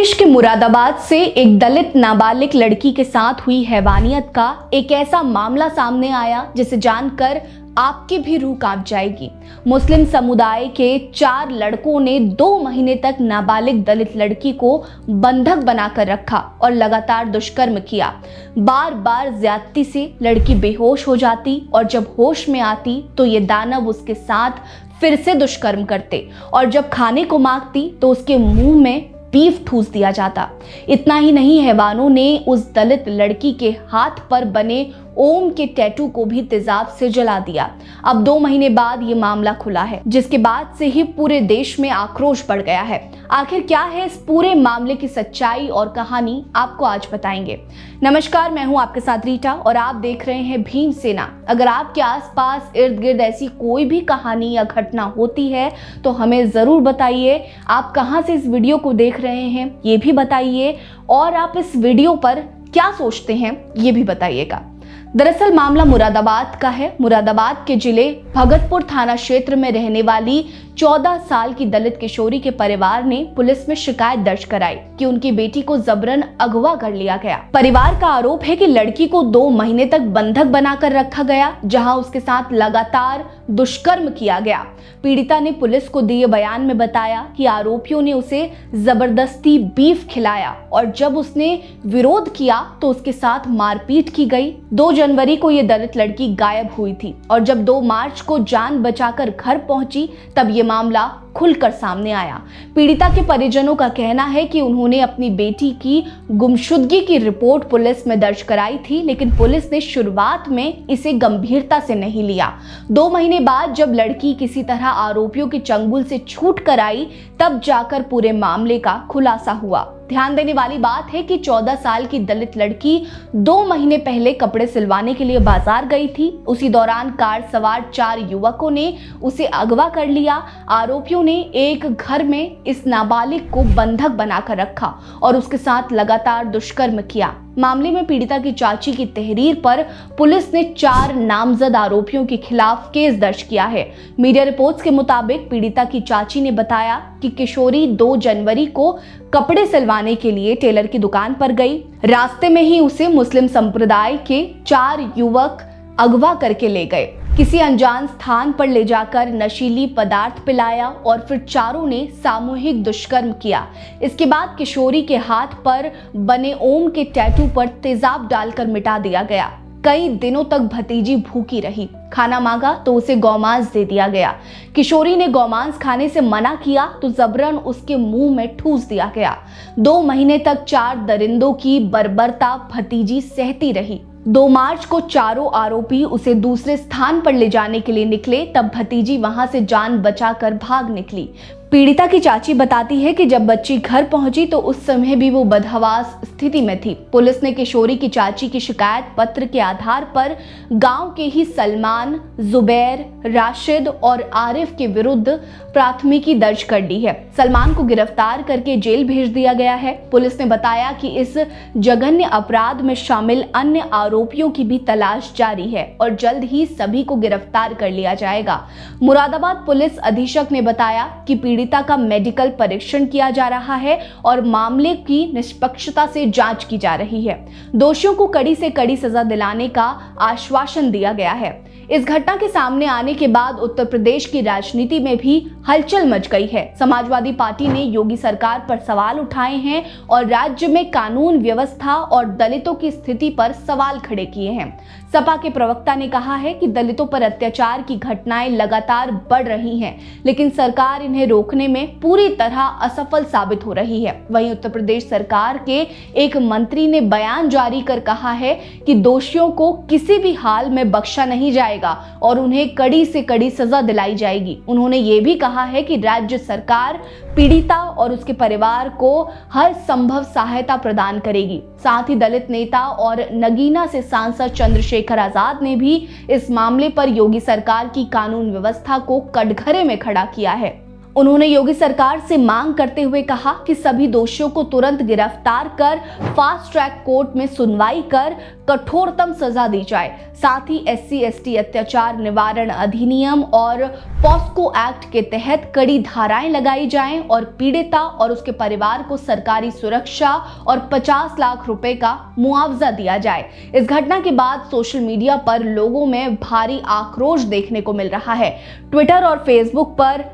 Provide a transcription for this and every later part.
प्रदेश के मुरादाबाद से एक दलित नाबालिग लड़की के साथ हुई हैवानियत का एक ऐसा मामला सामने आया जिसे जानकर आपकी भी रूह कांप जाएगी। मुस्लिम समुदाय के 4 लड़कों ने 2 महीने तक नाबालिग दलित लड़की को बंधक बनाकर रखा और लगातार दुष्कर्म किया। बार बार ज्यादती से लड़की बेहोश हो जाती और जब होश में आती तो ये दानव उसके साथ फिर से दुष्कर्म करते और जब खाने को मांगती तो उसके मुंह में बीफ ठूस दिया जाता। इतना ही नहीं, हैवानों ने उस दलित लड़की के हाथ पर बने ओम के टैटू को भी तेजाब से जला दिया। अब 2 महीने बाद ये मामला खुला है, जिसके बाद से ही पूरे देश में आक्रोश बढ़ गया है। आखिर क्या है इस पूरे मामले की सच्चाई और कहानी, आपको आज बताएंगे। नमस्कार, मैं हूं आपके साथ रीटा और आप देख रहे हैं भीम सेना। अगर आपके आसपास इर्द गिर्द ऐसी कोई भी कहानी या घटना होती है तो हमें जरूर बताइए। आप कहां से इस वीडियो को देख रहे हैं ये भी बताइए और आप इस वीडियो पर क्या सोचते हैं ये भी बताइएगा। दरअसल मामला मुरादाबाद का है। मुरादाबाद के जिले भगतपुर थाना क्षेत्र में रहने वाली 14 साल की दलित किशोरी के परिवार ने पुलिस में शिकायत दर्ज कराई कि उनकी बेटी को जबरन अगवा कर लिया गया। परिवार का आरोप है कि लड़की को 2 महीने तक बंधक बनाकर रखा गया, जहां उसके साथ लगातार दुष्कर्म किया गया। पीड़िता ने पुलिस को दिए बयान में बताया कि आरोपियों ने उसे जबरदस्ती बीफ खिलाया और जब उसने विरोध किया तो उसके साथ मारपीट की गई। 2 जनवरी को ये दलित लड़की गायब हुई थी और जब 2 मार्च को जान बचाकर घर पहुंची तब ये मामला खुलकर सामने आया। पीड़िता के परिजनों का कहना है कि उन्होंने अपनी बेटी की गुमशुदगी की रिपोर्ट पुलिस में दर्ज कराई थी, लेकिन पुलिस ने शुरुआत में इसे गंभीरता से नहीं लिया। 2 महीने बाद जब लड़की किसी तरह आरोपियों के चंगुल से छूट कर आई तब जाकर पूरे मामले का खुलासा हुआ। ध्यान देने वाली बात है कि 14 साल की दलित लड़की 2 महीने पहले कपड़े सिलवाने के लिए बाजार गई थी। उसी दौरान कार सवार 4 युवकों ने उसे अगवा कर लिया। आरोपियों ने एक घर में इस नाबालिग को बंधक बनाकर रखा और उसके साथ लगातार दुष्कर्म किया। मामले में पीड़िता की चाची की तहरीर पर पुलिस ने 4 नामजद आरोपियों के खिलाफ केस दर्ज किया है। मीडिया रिपोर्ट्स के मुताबिक पीड़िता की चाची ने बताया कि किशोरी 2 जनवरी को कपड़े सिलवाने के लिए टेलर की दुकान पर गई। रास्ते में ही उसे मुस्लिम संप्रदाय के 4 युवक अगवा करके ले गए। किसी अनजान स्थान पर ले जाकर नशीली पदार्थ पिलाया और फिर चारों ने सामूहिक दुष्कर्म किया। इसके बाद किशोरी के हाथ पर बने ओम के टैटू पर तेजाब डालकर मिटा दिया गया। कई दिनों तक भतीजी भूखी रही। खाना मांगा तो उसे गौमांस दे दिया गया। किशोरी ने गौमांस खाने से मना किया तो जबरन उसके मुंह में ठूस दिया गया। 2 महीने तक 4 दरिंदों की बर्बरता भतीजी सहती रही। 2 मार्च को चारों आरोपी उसे दूसरे स्थान पर ले जाने के लिए निकले, तब भतीजी वहां से जान बचाकर भाग निकली। पीड़िता की चाची बताती है कि जब बच्ची घर पहुंची तो उस समय भी वो बदहवास स्थिति में थी। पुलिस ने किशोरी की चाची की शिकायत पत्र के आधार पर गांव के ही सलमान, जुबैर, राशिद और आरिफ के विरुद्ध प्राथमिकी दर्ज कर दी है। सलमान को गिरफ्तार करके जेल भेज दिया गया है। पुलिस ने बताया कि इस जघन्य अपराध में शामिल अन्य आरोपियों की भी तलाश जारी है और जल्द ही सभी को गिरफ्तार कर लिया जाएगा। मुरादाबाद पुलिस अधीक्षक ने बताया कि पीड़िता का मेडिकल परीक्षण किया जा रहा है और मामले की निष्पक्षता से जांच की जा रही है। दोषियों को कड़ी से कड़ी सजा दिलाने का आश्वासन दिया गया है। इस घटना के सामने आने के बाद उत्तर प्रदेश की राजनीति में भी हलचल मच गई है। समाजवादी पार्टी ने योगी सरकार पर सवाल उठाए हैं और राज्य में कानून व्यवस्था और दलितों की स्थिति पर सवाल खड़े किए हैं। सपा के प्रवक्ता ने कहा है कि दलितों पर अत्याचार की घटनाएं लगातार बढ़ रही हैं, लेकिन सरकार इन्हें रोकने में पूरी तरह असफल साबित हो रही है। वहीं उत्तर प्रदेश सरकार के एक मंत्री ने बयान जारी कर कहा है कि दोषियों को किसी भी हाल में बख्शा नहीं जाएगा और उन्हें कड़ी से कड़ी सजा दिलाई जाएगी। उन्होंने ये भी कहा है कि राज्य सरकार पीड़िता और उसके परिवार को हर संभव सहायता प्रदान करेगी। साथ ही दलित नेता और नगीना से सांसद चंद्रशेखर आजाद ने भी इस मामले पर योगी सरकार की कानून व्यवस्था को कटघरे में खड़ा किया है। उन्होंने योगी सरकार से मांग करते हुए कहा कि सभी दोषियों को तुरंत गिरफ्तार कर फास्ट ट्रैक कोर्ट में सुनवाई कर कठोरतम सजा दी जाए। साथ ही SC/ST अत्याचार निवारण अधिनियम और पॉस्को एक्ट के तहत कड़ी धाराएं लगाई जाएं और पीड़िता और उसके परिवार को सरकारी सुरक्षा और 50 लाख रुपए का मुआवजा दिया जाए। इस घटना के बाद सोशल मीडिया पर लोगों में भारी आक्रोश देखने को मिल रहा है। ट्विटर और फेसबुक पर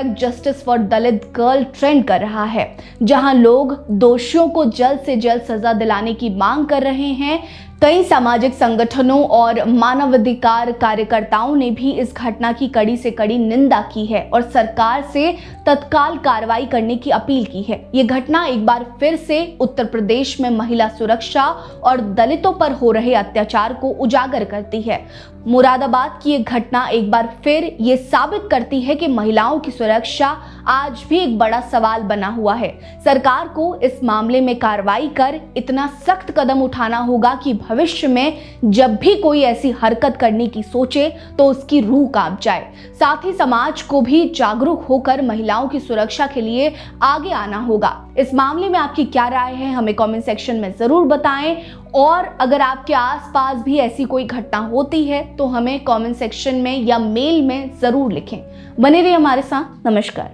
#JusticeForDalit गर्ल ट्रेंड कर रहा है, जहां लोग दोषियों को जल्द से जल्द सजा दिलाने की मांग कर रहे हैं। कई सामाजिक संगठनों और मानवाधिकार कार्यकर्ताओं ने भी इस घटना की कड़ी से कड़ी निंदा की है और सरकार से तत्काल कार्रवाई करने की अपील की है। ये घटना एक बार फिर से उत्तर प्रदेश में महिला सुरक्षा और दलितों पर हो रहे अत्याचार को उजागर करती है। मुरादाबाद की ये घटना एक बार फिर ये साबित करती है कि महिलाओं की सुरक्षा आज भी एक बड़ा सवाल बना हुआ है। सरकार को इस मामले में कार्रवाई कर इतना सख्त कदम उठाना होगा कि भविष्य में जब भी कोई ऐसी हरकत करने की सोचे तो उसकी रूह कांप जाए। साथ ही समाज को भी जागरूक होकर महिलाओं की सुरक्षा के लिए आगे आना होगा। इस मामले में आपकी क्या राय है, हमें कमेंट सेक्शन में जरूर बताएं। और अगर आपके आसपास भी ऐसी कोई घटना होती है तो हमें कमेंट सेक्शन में या मेल में जरूर लिखें। बने रहिए हमारे साथ। नमस्कार।